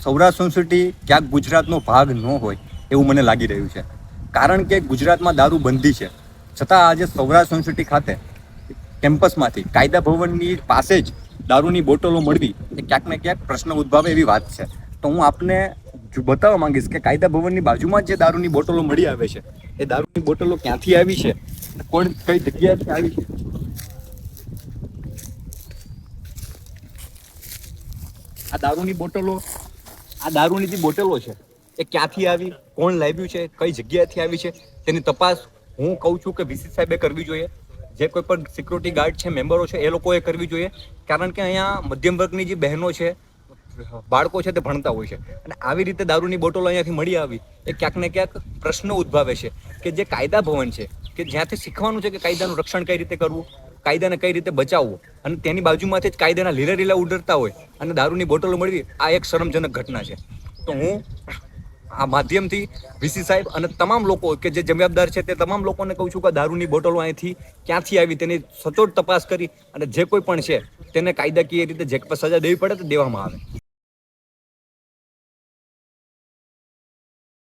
Saurashtra university ક્યાંક ગુજરાતનો ભાગ ન હોય એવું મને લાગી રહ્યું છે. કારણ કે ગુજરાતમાં દારૂ બંધી છે, છતાં આજે સૌરાષ્ટ્ર યુનિવર્સિટી ખાતે કેમ્પસમાંથી કાયદા ભવનની પાસે જ દારૂની બોટલો મળવી એ ક્યાંક ને ક્યાંક પ્રશ્ન ઉદ્ભવે એવી વાત છે. તો હું આપને બતાવવા માંગીશ કે કાયદા ભવનની બાજુમાં જે દારૂની બોટલો મળી આવે છે એ દારૂની બોટલો ક્યાંથી આવી છે, કોણ કઈ જગ્યાએથી આવી છે. આ દારૂની જે બોટલો છે એ ક્યાંથી આવી, કોણ લાવ્યું છે, કઈ જગ્યાએથી આવી છે, તેની તપાસ હું કહું છું કે વીસી સાહેબે કરવી જોઈએ. જે કોઈ પણ સિક્યુરિટી ગાર્ડ છે, મેમ્બરો છે, એ લોકોએ કરવી જોઈએ. કારણ કે અહીંયા મધ્યમ વર્ગની જે બહેનો છે, બાળકો છે, તે ભણતા હોય છે અને આવી રીતે દારૂની બોટલો અહીંયાથી મળી આવી એ ક્યાંક ને ક્યાંક પ્રશ્ન ઉદ્ભવે છે કે જે કાયદા ભવન છે કે જ્યાંથી શીખવાનું છે કે કાયદાનું રક્ષણ કઈ રીતે કરવું, કાયદાને કઈ રીતે બચાવવું, અને તેની બાજુમાંથી જ કાયદાના લીલા ઉડરતા હોય અને દારૂની બોટલો મળવી, આ એક શરમજનક ઘટના છે. તો હું આ માધ્યમથી વીસી સાહેબ અને તમામ લોકો કે જે જવાબદાર છે તે તમામ લોકોને કહું છું કે દારૂની બોટલો અહીંથી ક્યાંથી આવી તેની સચોટ તપાસ કરી અને જે કોઈ પણ છે તેને કાયદાકીય રીતે જે સજા દેવી પડે તો દેવામાં આવે.